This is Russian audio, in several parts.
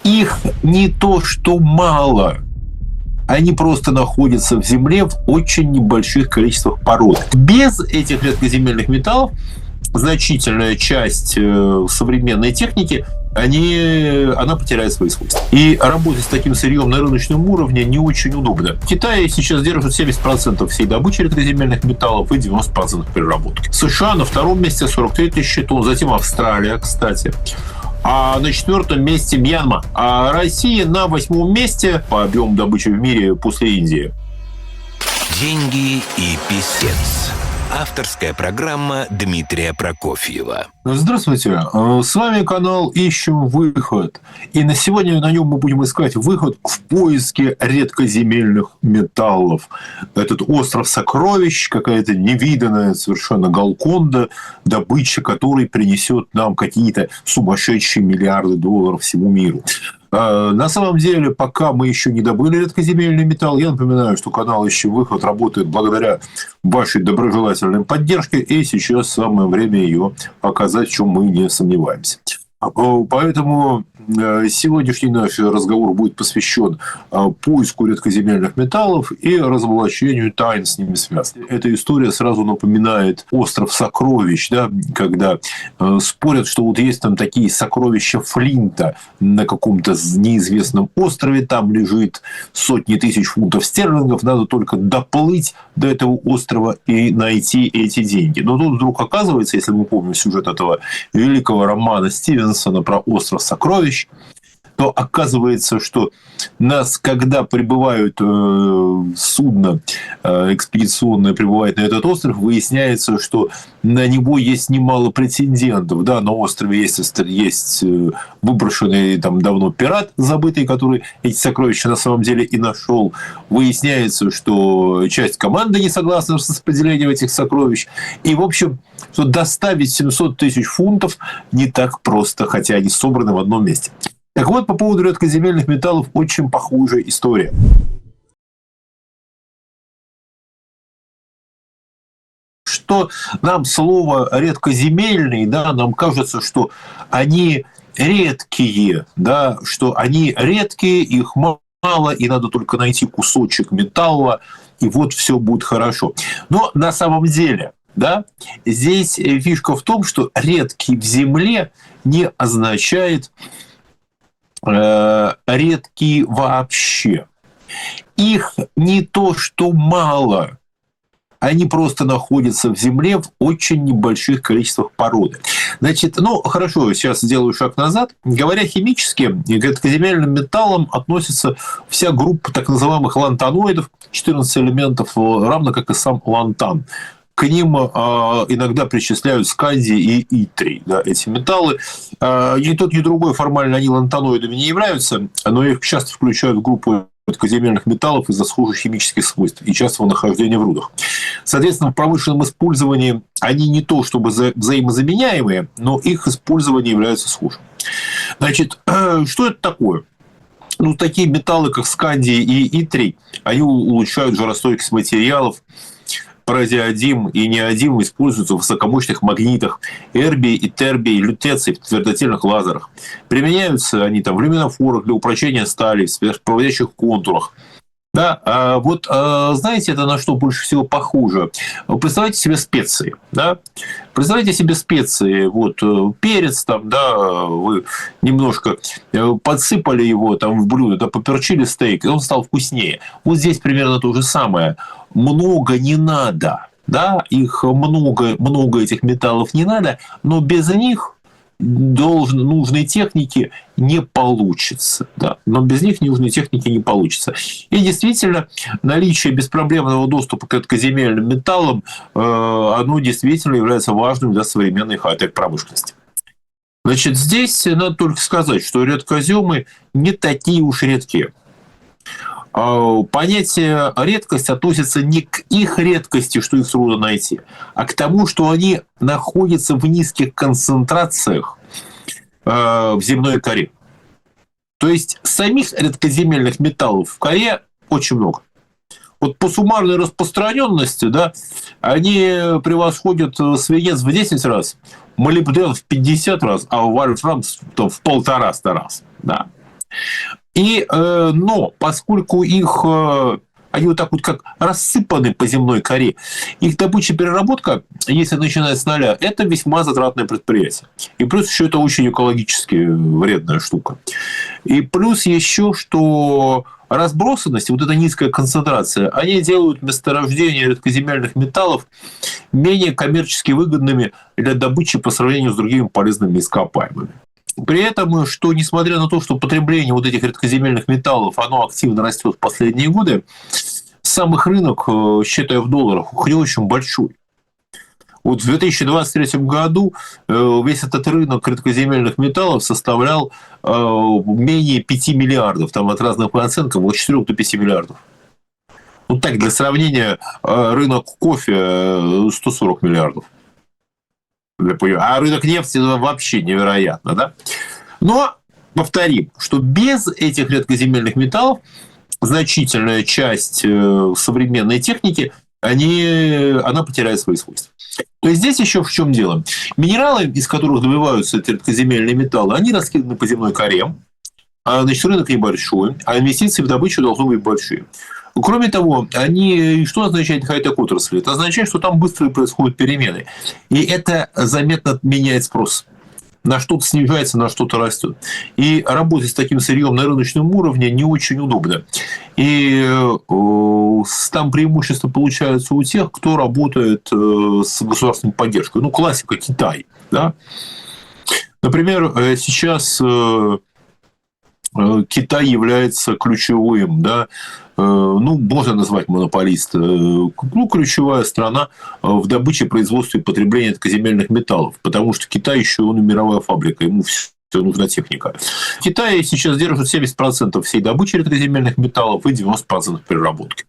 Их не то что мало, они просто находятся в земле в очень небольших количествах пород. Без этих редкоземельных металлов значительная часть современной техники она потеряет свои свойства. И работать с таким сырьем на рыночном уровне не очень удобно. В Китае сейчас держат 70% всей добычи редкоземельных металлов и 90% переработки. США на втором месте 43 тысячи тонн, затем Австралия, кстати. А на четвертом месте Мьянма. А Россия на восьмом месте по объему добычи в мире после Индии. Деньги и писец. Авторская программа Дмитрия Прокофьева. Здравствуйте. С вами канал «Ищем выход». И на сегодня на нем мы будем искать выход в поиске редкоземельных металлов. Этот остров сокровищ, какая-то невиданная совершенно Голконда, добыча которой принесет нам какие-то сумасшедшие миллиарды долларов всему миру. На самом деле, пока мы еще не добыли редкоземельный металл, я напоминаю, что канал «Ищем выход» работает благодаря вашей доброжелательной поддержке, и сейчас самое время ее показать, в чем мы не сомневаемся. Поэтому сегодняшний наш разговор будет посвящен поиску редкоземельных металлов и разоблачению тайн с ними связанных. Эта история сразу напоминает остров сокровищ, да, когда спорят, что вот есть там такие сокровища Флинта на каком-то неизвестном острове, там лежит сотни тысяч фунтов стерлингов, надо только доплыть до этого острова и найти эти деньги. Но тут вдруг оказывается, если мы помним сюжет этого великого романа Стивенсона про остров сокровищ, то оказывается, что когда прибывают судно экспедиционное, прибывает на этот остров, выясняется, что на него есть немало претендентов. Да, на острове есть выброшенный там давно пират забытый, который эти сокровища на самом деле и нашел. Выясняется, что часть команды не согласна с распределением этих сокровищ. И, в общем, что доставить 700 тысяч фунтов не так просто, хотя они собраны в одном месте. Так вот, по поводу редкоземельных металлов очень похожая история. Что нам слово «редкоземельный», да, нам кажется, что они редкие, да, что они редкие, их мало, и надо только найти кусочек металла, и вот все будет хорошо. Но на самом деле, да, здесь фишка в том, что редкий в земле не означает редкие вообще. Их не то что мало, они просто находятся в земле в очень небольших количествах породы. Значит, хорошо, сейчас сделаю шаг назад. Говоря химически, к редкоземельным металлам относится вся группа так называемых лантаноидов, 14 элементов, равно как и сам лантан. К ним иногда причисляют скандий и итрий, да, эти металлы. Ни тот, ни другой формально они лантаноидами не являются, но их часто включают в группу редкоземельных металлов из-за схожих химических свойств и частого нахождения в рудах. Соответственно, в промышленном использовании они не то чтобы взаимозаменяемые, но их использование является схожим. Значит, что это такое? Такие металлы, как скандий и итрий, они улучшают жаростойкость материалов. Парадиодим и неодим используются в высокомощных магнитах, эрбий и тербий, лютеций в твердотельных лазерах. Применяются они в люминофорах для упрочения стали, в сверхпроводящих контурах. Да, знаете, это на что больше всего похоже? Представьте себе специи. Да? Представьте себе специи. Вот перец, да, вы немножко подсыпали его в блюдо, да, поперчили стейк, и он стал вкуснее. Вот здесь примерно то же самое. Много не надо. Да? Их много этих металлов не надо, но без них нужной техники не получится. Да. Но без них нужной техники не получится. И действительно, наличие беспроблемного доступа к редкоземельным металлам, оно действительно является важным для современной хай-тек промышленности. Значит, здесь надо только сказать, что редкоземы не такие уж редкие. Понятие редкость относится не к их редкости, что их трудно найти, а к тому, что они находятся в низких концентрациях в земной коре. То есть самих редкоземельных металлов в коре очень много. Вот по суммарной распространенности, да, они превосходят свинец в 10 раз, молибден в 50 раз, а вольфрам в 1,5 раз. Да. Но поскольку они вот так вот как рассыпаны по земной коре, их добыча и переработка, если начинать с нуля, это весьма затратное предприятие. И плюс еще это очень экологически вредная штука. И плюс еще, что разбросанность, вот эта низкая концентрация, они делают месторождения редкоземельных металлов менее коммерчески выгодными для добычи по сравнению с другими полезными ископаемыми. При этом, что несмотря на то, что потребление вот этих редкоземельных металлов, оно активно растет в последние годы, сам их рынок, считая в долларах, у них очень большой. Вот в 2023 году весь этот рынок редкоземельных металлов составлял менее 5 миллиардов, там от разных оценок, от 4 до 5 миллиардов. Вот так, для сравнения, рынок кофе 140 миллиардов. А рынок нефти вообще невероятно, да? Но повторим, что без этих редкоземельных металлов значительная часть современной техники, она потеряет свои свойства. То есть здесь еще в чем дело? Минералы, из которых добываются эти редкоземельные металлы, они раскиданы по земной коре, значит, рынок небольшой, а инвестиции в добычу должны быть большие. Кроме того, что означает хай-тек отрасль? Это означает, что там быстро происходят перемены. И это заметно меняет спрос. На что-то снижается, на что-то растет. И работать с таким сырьем на рыночном уровне не очень удобно. И там преимущество получается у тех, кто работает с государственной поддержкой. Классика Китай. Да? Например, сейчас Китай является ключевым, да, можно назвать монополист, ключевая страна в добыче, производстве и потреблении редкоземельных металлов, потому что Китай еще мировая фабрика, ему все нужна техника. Китай сейчас держит 70% всей добычи редкоземельных металлов и 90% переработки.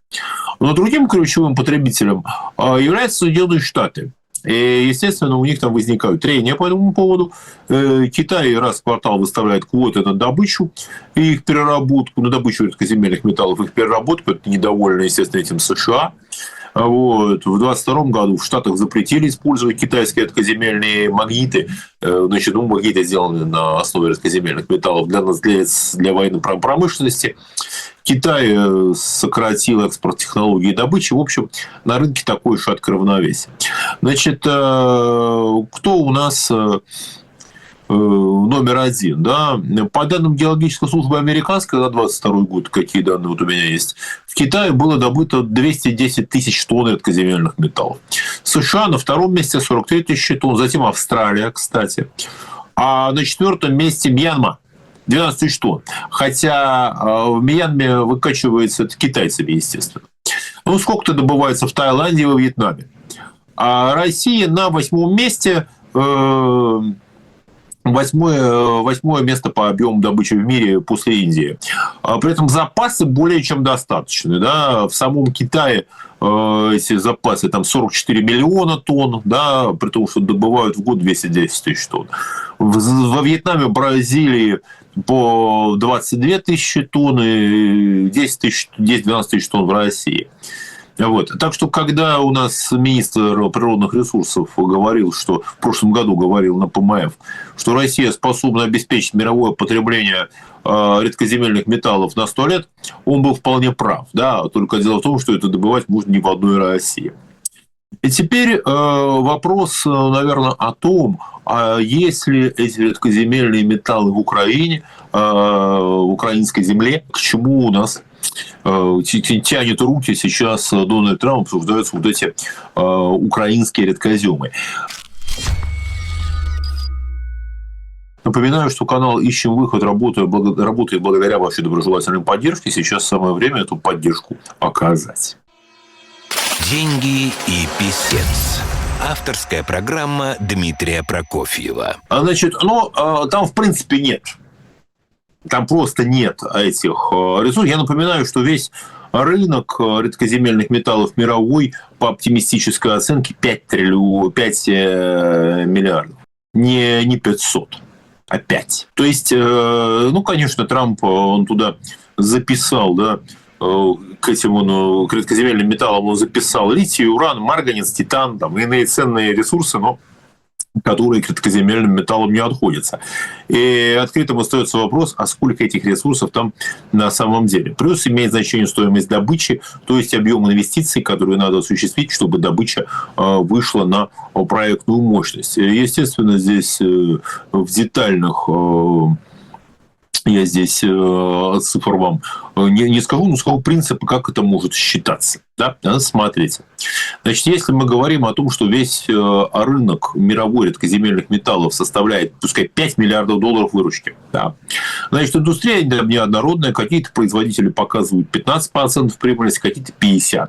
Но другим ключевым потребителем являются Соединенные Штаты. И, естественно, у них там возникают трения по этому поводу. Китай раз в квартал выставляет квоты на добычу и их переработку, на добычу редкоземельных металлов, их переработку. Это недовольны, естественно, этим США. В 2022 году в Штатах запретили использовать китайские редкоземельные магниты. Магниты сделаны на основе редкоземельных металлов для военной промышленности. Китай сократил экспорт технологий и добычи. В общем, на рынке такое шаткое равновесие. Значит, кто у нас номер один? Да? По данным Геологической службы американской на 2022 год, какие данные вот у меня есть, в Китае было добыто 210 тысяч тонн редкоземельных металлов. США на втором месте 43 тысячи тонн, затем Австралия, кстати. А на четвертом месте Мьянма. 12 тысяч тонн. Хотя в Мьянме выкачивается китайцами, естественно. Сколько-то добывается в Таиланде и во Вьетнаме. А Россия на 8 месте, 8 место по объему добычи в мире после Индии. При этом запасы более чем достаточны. Да? В самом Китае эти запасы там 44 миллиона тонн, да, при том, что добывают в год 210 тысяч тонн. Во Вьетнаме, Бразилии по 22 тысячи тонн и 10-12 тысяч тонн в России. Так что, когда у нас министр природных ресурсов говорил, что в прошлом году говорил на ПМФ, что Россия способна обеспечить мировое потребление редкоземельных металлов на 100 лет, он был вполне прав. Да? Только дело в том, что это добывать можно не в одной России. И теперь вопрос, наверное, о том, есть ли эти редкоземельные металлы в Украине, в украинской земле, к чему у нас тянет руки сейчас Дональд Трамп, обсуждаются вот эти украинские редкоземы. Напоминаю, что канал «Ищем выход» работает благодаря вашей доброжелательной поддержке. Сейчас самое время эту поддержку оказать. Деньги и писец. Авторская программа Дмитрия Прокофьева. Значит, там в принципе нет. Там просто нет этих ресурсов. Я напоминаю, что весь рынок редкоземельных металлов мировой по оптимистической оценке 5 миллиардов. Не 500, а 5. То есть, конечно, Трамп, он туда записал, да, к этим к редкоземельным металлам он записал литий, уран, марганец, титан, там, иные ценные ресурсы, но которые к редкоземельным металлам не отходятся. И открытым остается вопрос, а сколько этих ресурсов там на самом деле. Плюс имеет значение стоимость добычи, то есть объем инвестиций, которые надо осуществить, чтобы добыча вышла на проектную мощность. Естественно, здесь в детальных... Я здесь цифр вам не скажу, но скажу принципы, как это может считаться. Да? Смотрите. Значит, если мы говорим о том, что весь рынок мировой редкоземельных металлов составляет, пускай, 5 миллиардов долларов выручки, да, значит, индустрия неоднородная, какие-то производители показывают 15% прибыльности, какие-то 50%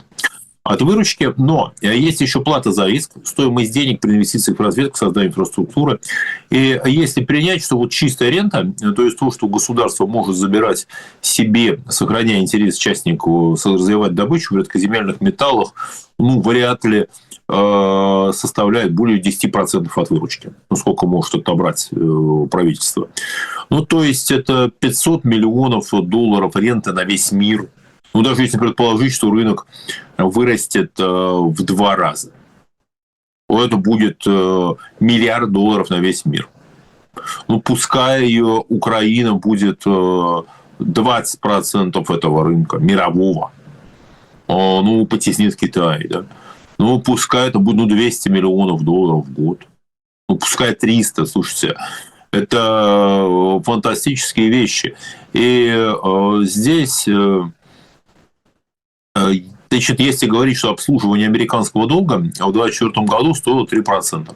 от выручки, но есть еще плата за риск, стоимость денег при инвестициях в разведку, создание инфраструктуры. И если принять, что вот чистая рента, то есть то, что государство может забирать себе, сохраняя интерес частнику, развивать добычу в редкоземельных металлах, ну, вряд ли составляет более 10% от выручки. Ну, сколько может отобрать правительство. Ну, то есть это 500 миллионов долларов ренты на весь мир. Ну, даже если предположить, что рынок вырастет в 2 раза, то это будет миллиард долларов на весь мир. Ну, пускай Украина будет 20% этого рынка мирового. Ну, потеснит Китай, да. Ну, пускай это будет 200 миллионов долларов в год. Ну, пускай 300, слушайте. Это фантастические вещи. И здесь... Значит, если говорить, что обслуживание американского долга в 2024 году стоило 3%.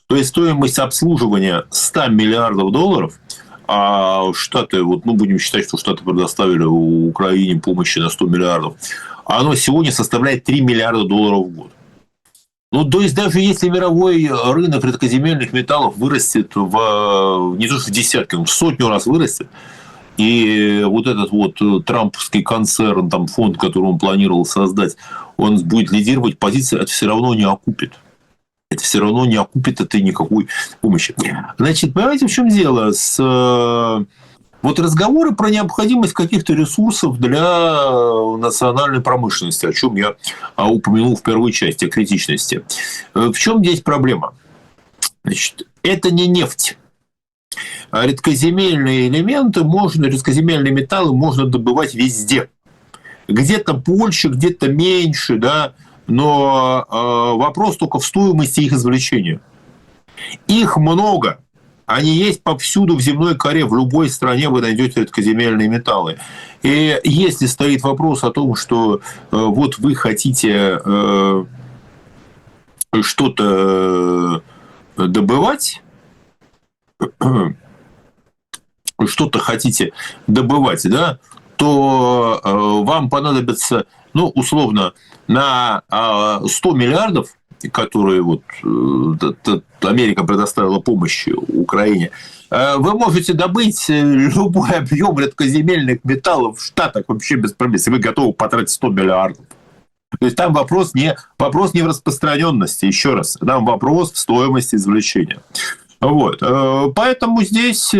То есть стоимость обслуживания 100 миллиардов долларов, а Штаты, вот, ну, будем считать, что Штаты предоставили Украине помощи на 100 миллиардов, оно сегодня составляет 3 миллиарда долларов в год. Ну, то есть даже если мировой рынок редкоземельных металлов вырастет не то что в десятки, но в сотню раз вырастет, и вот этот вот трамповский концерн, там фонд, который он планировал создать, он будет лидировать позиции, это все равно не окупит. Это все равно не окупит этой никакой помощи. Значит, понимаете, в чем дело? Вот разговоры про необходимость каких-то ресурсов для национальной промышленности, о чем я упомянул в первой части, о критичности. В чем здесь проблема? Значит, это не нефть. Редкоземельные элементы редкоземельные металлы можно добывать везде. Где-то больше, где-то меньше, да, но вопрос только в стоимости их извлечения. Их много. Они есть повсюду в земной коре. В любой стране вы найдете редкоземельные металлы. И если стоит вопрос о том, что вот вы хотите что-то добывать, да, то вам понадобится, ну, условно, на 100 миллиардов, которые вот Америка предоставила помощь Украине, вы можете добыть любой объем редкоземельных металлов в Штатах вообще без проблем, если вы готовы потратить 100 миллиардов. То есть там вопрос не в распространенности, еще раз, там вопрос в стоимости извлечения. Вот. Поэтому здесь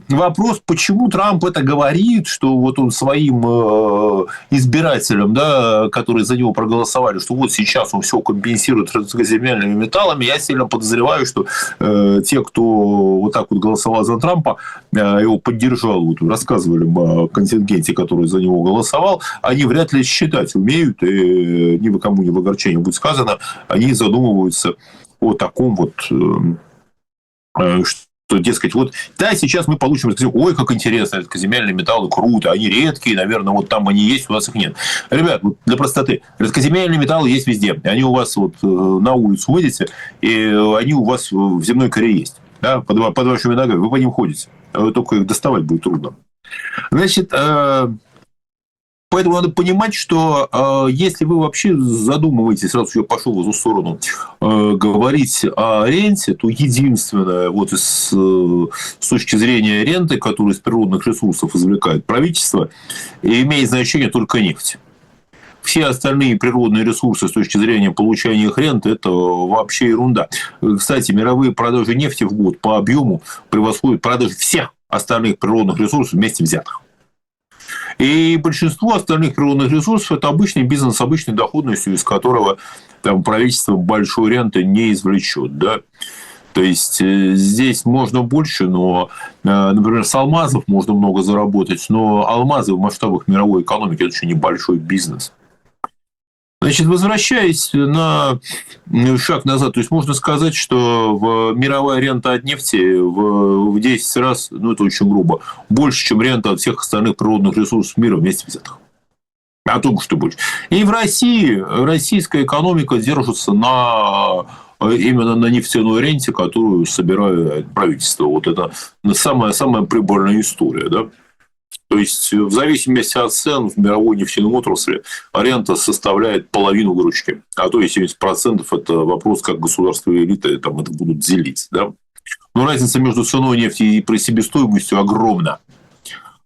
вопрос, почему Трамп это говорит, что вот он своим избирателям, да, которые за него проголосовали, что вот сейчас он все компенсирует редкоземельными металлами. Я сильно подозреваю, что те, кто вот так вот голосовал за Трампа, его поддержал, вот, рассказывали о контингенте, который за него голосовал, они вряд ли считать умеют, и ни кому не в огорчение будет сказано, они задумываются о таком вот... что, дескать, вот, да, сейчас мы получим, ой, как интересно, редкоземельные металлы, круто, они редкие, наверное, вот там они есть, у нас их нет. Ребят, вот для простоты, редкоземельные металлы есть везде, они у вас вот на улицу выйдете, и они у вас в земной коре есть, да, под вашими ногами, вы по ним ходите, только их доставать будет трудно. Значит, поэтому надо понимать, что если вы вообще задумываетесь, сразу я пошел в эту сторону, говорить о ренте, то единственное, вот с точки зрения ренты, которую из природных ресурсов извлекает правительство, имеет значение только нефть. Все остальные природные ресурсы с точки зрения получения их ренты – это вообще ерунда. Кстати, мировые продажи нефти в год по объему превосходят продажи всех остальных природных ресурсов вместе взятых. И большинство остальных природных ресурсов – это обычный бизнес с обычной доходностью, из которого там, правительство большой ренты не извлечет. Да? То есть здесь можно больше, но, например, с алмазов можно много заработать, но алмазы в масштабах мировой экономики – это еще небольшой бизнес. Значит, возвращаясь на шаг назад, то есть можно сказать, что мировая рента от нефти в 10 раз, ну это очень грубо, больше, чем рента от всех остальных природных ресурсов мира вместе взятых. А только что больше. И в России российская экономика держится именно на нефтяной ренте, которую собирает правительство. Вот это самая прибыльная история, да. То есть, в зависимости от цен в мировой нефтяной отрасли рента составляет половину выручки. А то и 70% – это вопрос, как государство и элита там это будут делить. Да? Но разница между ценой нефти и себестоимостью огромна.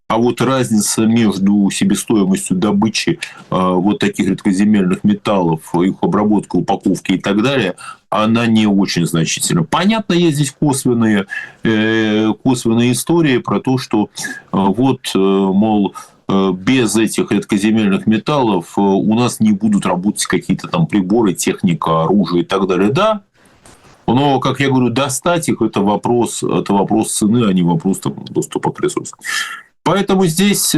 А вот разница между себестоимостью добычи вот таких редкоземельных металлов, их обработка, упаковки и так далее, она не очень значительна. Понятно, есть здесь косвенные истории про то, что мол, без этих редкоземельных металлов у нас не будут работать какие-то там приборы, техника, оружие и так далее. Да, но, как я говорю, достать их – это вопрос цены, а не вопрос доступа к ресурсам. Поэтому здесь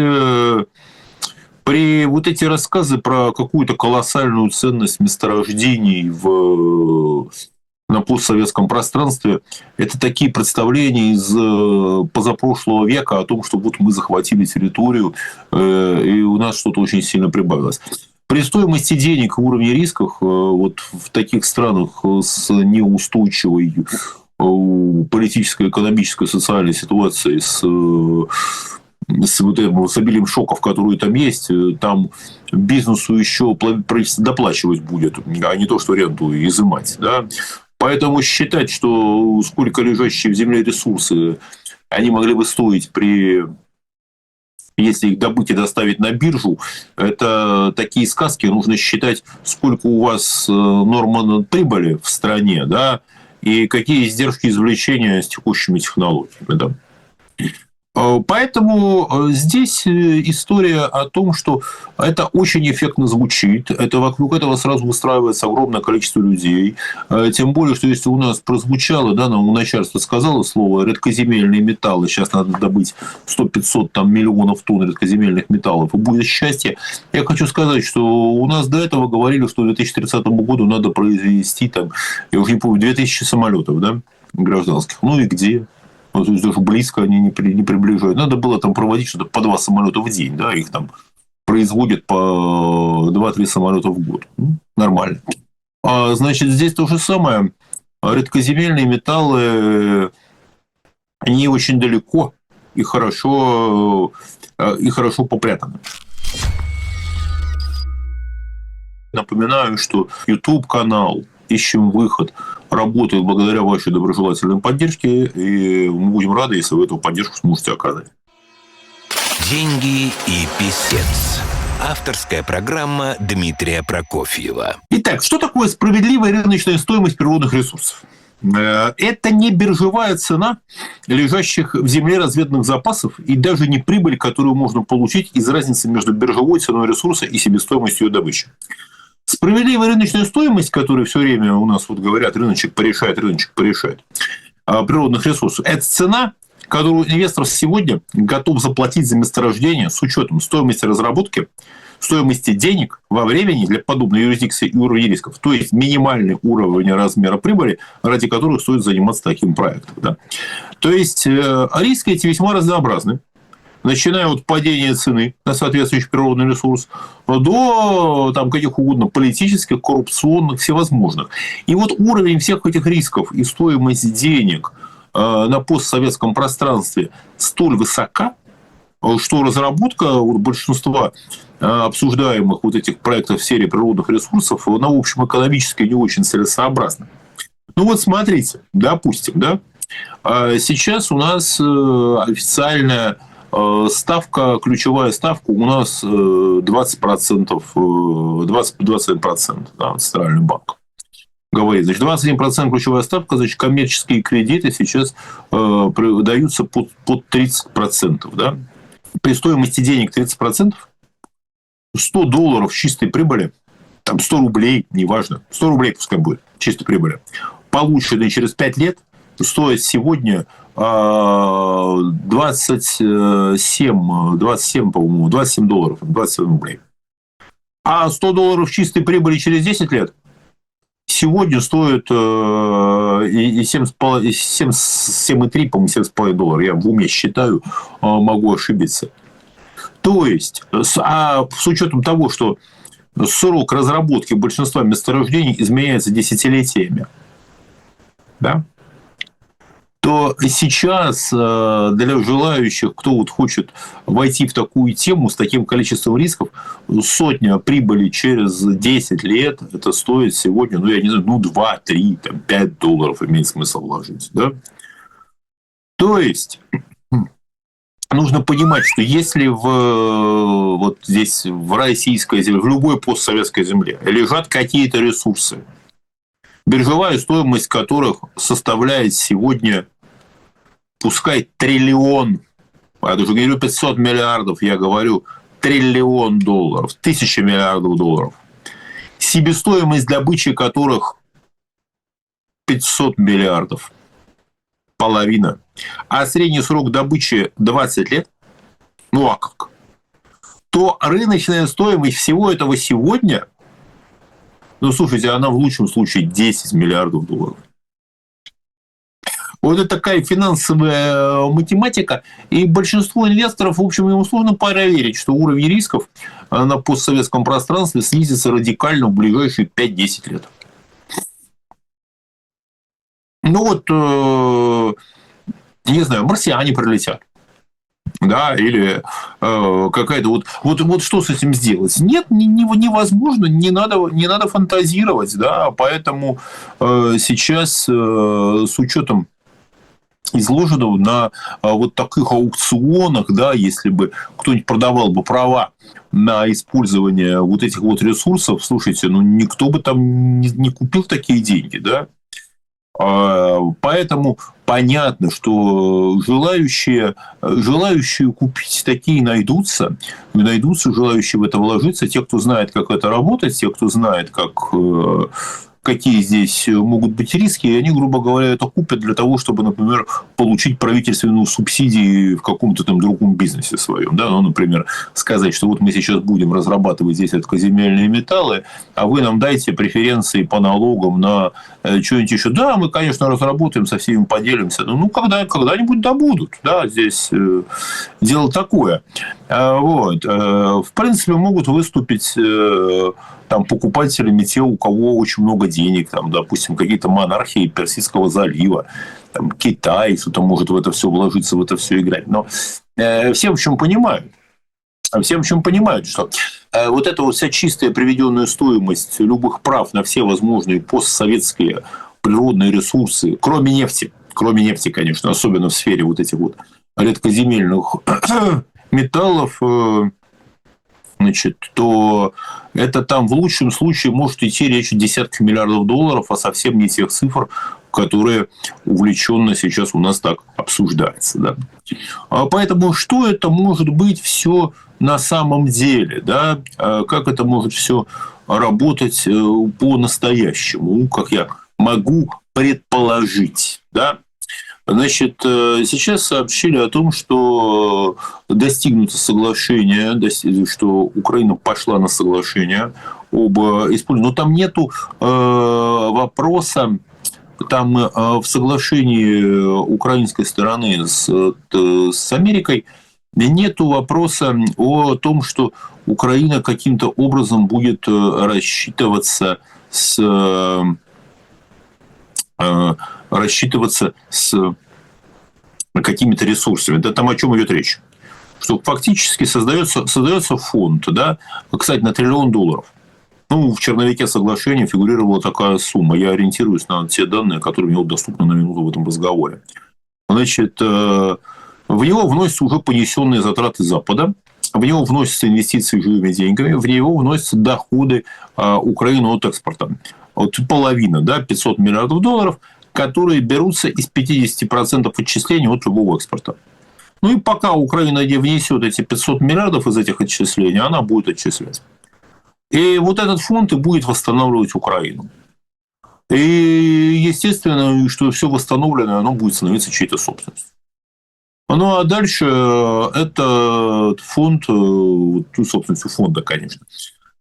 при вот эти рассказы про какую-то колоссальную ценность месторождений на постсоветском пространстве, это такие представления из позапрошлого века о том, что вот мы захватили территорию, и у нас что-то очень сильно прибавилось. При стоимости денег и уровне рисков вот в таких странах с неустойчивой политической, экономической, социальной ситуацией, с обилием шоков, которые там есть, там бизнесу еще правительство доплачивать будет, а не то, что ренту изымать. Да? Поэтому считать, что сколько лежащие в земле ресурсы они могли бы стоить если их добыть и доставить на биржу, это такие сказки. Нужно считать, сколько у вас норма прибыли в стране, да, и какие издержки извлечения с текущими технологиями. Да. Поэтому здесь история о том, что это очень эффектно звучит, это вокруг этого сразу выстраивается огромное количество людей, тем более, что если у нас прозвучало, да, нам начальство сказало слово редкоземельные металлы, сейчас надо добыть 100-500 миллионов тонн редкоземельных металлов, и будет счастье. Я хочу сказать, что у нас до этого говорили, что к 2030 году надо произвести, я уже не помню, 2000 самолетов, да, гражданских. Ну и где? То есть даже близко они не приближают. Надо было там проводить что-то по 2 самолета в день, да, их там производят по 2-3 самолета в год. Нормально. Значит, здесь то же самое. Редкоземельные металлы, они очень далеко и хорошо попрятаны. Напоминаю, что YouTube-канал «Ищем выход» работает благодаря вашей доброжелательной поддержке, и мы будем рады, если вы эту поддержку сможете оказать. «Деньги и писец». Авторская программа Дмитрия Прокофьева. Итак, что такое справедливая рыночная стоимость природных ресурсов? Это не биржевая цена лежащих в земле разведанных запасов и даже не прибыль, которую можно получить из разницы между биржевой ценой ресурса и себестоимостью ее добычи. Справедливая рыночная стоимость, которую все время у нас говорят, рыночек порешает природных ресурсов, это цена, которую инвестор сегодня готов заплатить за месторождение с учетом стоимости разработки, стоимости денег во времени для подобной юрисдикции и уровня рисков, то есть минимальный уровень размера прибыли, ради которых стоит заниматься таким проектом. Да. То есть риски эти весьма разнообразны. Начиная от падения цены на соответствующий природный ресурс до каких угодно политических, коррупционных, всевозможных. И вот уровень всех этих рисков и стоимость денег на постсоветском пространстве столь высока, что разработка большинства обсуждаемых этих проектов в сфере природных ресурсов, она, в общем, экономически не очень целесообразна. Ну вот смотрите, допустим, да, сейчас у нас официальная ставка, ключевая ставка у нас 20%, 21%, да, Центральный банк говорит. Значит, 21% ключевая ставка, значит, коммерческие кредиты сейчас даются под 30%, да. при стоимости денег 30%, $100 чистой прибыли, там 100 рублей, неважно, 100 рублей пускай будет чистой прибыли, полученные через 5 лет, стоит сегодня 27, по-моему, $27, 27 рублей. А $100 чистой прибыли через 10 лет сегодня стоит 7,3, по-моему, $7,5. Я в уме считаю, могу ошибиться. То есть, с учетом того, что срок разработки большинства месторождений изменяется десятилетиями, да, то сейчас для желающих, кто вот хочет войти в такую тему с таким количеством рисков, сотня прибыли через 10 лет, это стоит сегодня, я не знаю, $2, $3, $5 имеет смысл вложить. Да? То есть нужно понимать, что если вот здесь в российской земле, в любой постсоветской земле лежат какие-то ресурсы, биржевая стоимость которых составляет сегодня, пускай триллион, я даже говорю 500 миллиардов, я говорю $1 триллион, 1000 миллиардов долларов, себестоимость добычи которых 500 миллиардов, половина, а средний срок добычи 20 лет, а как? То рыночная стоимость всего этого сегодня, слушайте, она в лучшем случае 10 миллиардов долларов. Вот это такая финансовая математика, и большинство инвесторов, в общем, ему сложно проверить, что уровень рисков на постсоветском пространстве снизится радикально в ближайшие 5-10 лет. Не знаю, марсиане прилетят. Да, или какая-то вот что с этим сделать? Нет, невозможно, не надо фантазировать, да, поэтому сейчас с учетом изложенного на вот таких аукционах, да, если бы кто-нибудь продавал бы права на использование вот этих вот ресурсов, слушайте, никто бы там не купил такие деньги, да. Поэтому понятно, что желающие купить такие найдутся желающие в это вложиться, те, кто знает, как это работать, те, кто знает, какие здесь могут быть риски, и они, грубо говоря, это купят для того, чтобы, например, получить правительственную субсидию в каком-то там другом бизнесе своем. Да? Например, сказать, что вот мы сейчас будем разрабатывать здесь редкоземельные металлы, а вы нам дайте преференции по налогам на что-нибудь еще. Да, мы, конечно, разработаем, со всеми поделимся. Когда-нибудь добудут. Да? Здесь дело такое. В принципе, могут выступить там покупателями те, у кого очень много денег, там, допустим, какие-то монархии Персидского залива, там, Китай, кто-то может в это все вложиться, в это все играть. Но все, в общем, понимают, что вот эта вот вся чистая приведенная стоимость любых прав на все возможные постсоветские природные ресурсы, кроме нефти, конечно, особенно в сфере вот этих вот редкоземельных металлов, то это там в лучшем случае может идти речь о десятках миллиардов долларов, а совсем не тех цифр, которые увлеченно сейчас у нас так обсуждаются. Да? Поэтому что это может быть все на самом деле? Да? Как это может все работать по-настоящему? Как я могу предположить? Да? Значит, сейчас сообщили о том, что достигнуто соглашение, что Украина пошла на соглашение об использовании. Но там нету вопроса, там в соглашении украинской стороны с Америкой нету вопроса о том, что Украина каким-то образом будет рассчитываться с какими-то ресурсами. Да, там о чем идет речь? Что фактически создается фонд, да, кстати, на $1 триллион. В черновике соглашения фигурировала такая сумма. Я ориентируюсь на те данные, которые мне доступны на минуту в этом разговоре. Значит, в него вносятся уже понесенные затраты Запада, в него вносятся инвестиции живыми деньгами, в него вносятся доходы Украины от экспорта. Вот половина, да, 500 миллиардов долларов, которые берутся из 50% отчислений от любого экспорта. Ну и пока Украина не внесет эти 500 миллиардов из этих отчислений, она будет отчислять. И вот этот фонд и будет восстанавливать Украину. И естественно, что все восстановленное, оно будет становиться чьей-то собственностью. Ну а дальше этот фонд, собственностью фонда, конечно,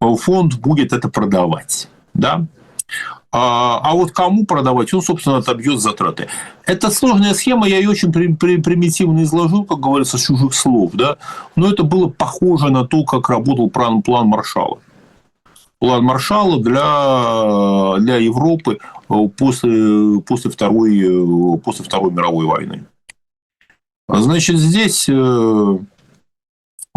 фонд будет это продавать. Да? А вот кому продавать, он, собственно, отобьет затраты. Это сложная схема, я ее очень примитивно изложил, как говорится, с чужих слов. Да? Но это было похоже на то, как работал план Маршалла. План Маршалла для Европы после Второй мировой войны. Значит, здесь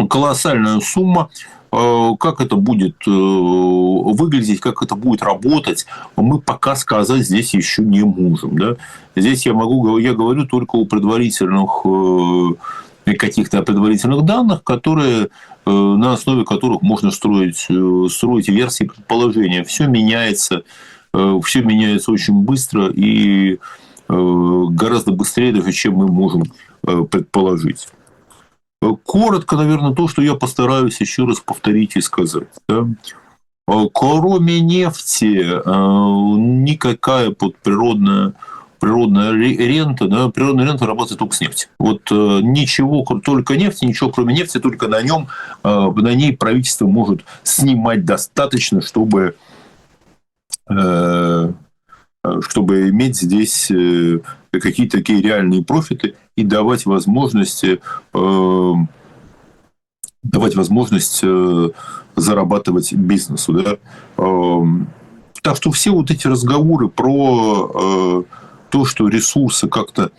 колоссальная сумма. Как это будет выглядеть, как это будет работать, мы пока сказать здесь еще не можем. Да? Здесь я говорю только о предварительных каких-то предварительных данных, на основе которых можно строить версии предположения. Все меняется очень быстро и гораздо быстрее, даже чем мы можем предположить. Коротко, наверное, то, что я постараюсь еще раз повторить и сказать. Да? Кроме нефти, никакая природная рента, да, природная рента работает только с нефтью. Вот ничего, только нефть, ничего кроме нефти, только на ней правительство может снимать достаточно, чтобы иметь здесь какие-то такие реальные профиты и давать возможность зарабатывать бизнесу. Да? Так что все вот эти разговоры про то, что ресурсы как-то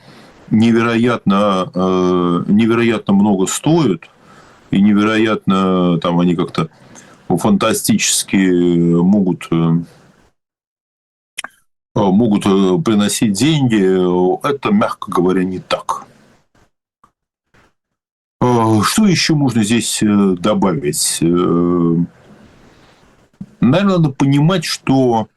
невероятно много стоят, и невероятно там они как-то фантастически могут приносить деньги, это, мягко говоря, не так. Что еще можно здесь добавить? Наверное, надо понимать, что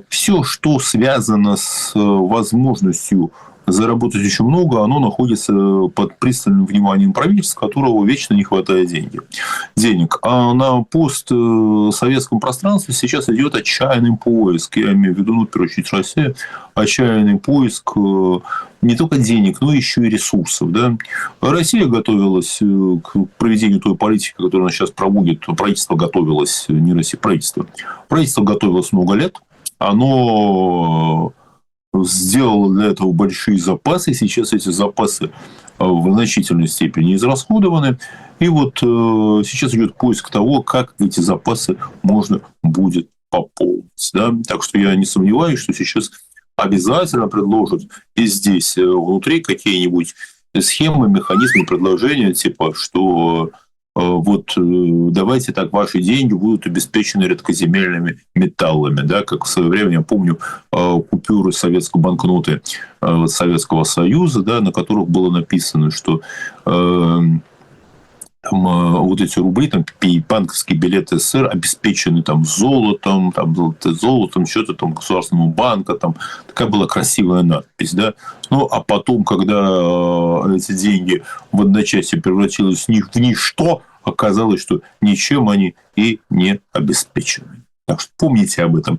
все, что связано с возможностью заработать очень много, оно находится под пристальным вниманием правительства, которого вечно не хватает денег. А на постсоветском пространстве сейчас идет отчаянный поиск, я имею в виду, в первую очередь, Россия, отчаянный поиск не только денег, но еще и ресурсов. Да? Россия готовилась к проведению той политики, которую она сейчас проводит. Правительство готовилось, не Россия, правительство. Правительство готовилось много лет. Оно сделало для этого большие запасы. Сейчас эти запасы в значительной степени израсходованы. И вот сейчас идет поиск того, как эти запасы можно будет пополнить. Да? Так что я не сомневаюсь, что сейчас обязательно предложат и здесь внутри какие-нибудь схемы, механизмы предложения, типа, что вот давайте так, ваши деньги будут обеспечены редкоземельными металлами. Да? Как в свое время, я помню, купюры советской банкноты Советского Союза, да, на которых было написано, что вот эти рубли, там, банковские билеты СССР обеспечены там золотом, что-то там Государственного банка, там такая была красивая надпись, да. Ну, а потом, когда эти деньги в одночасье превратились в ничто, оказалось, что ничем они и не обеспечены. Так что помните об этом.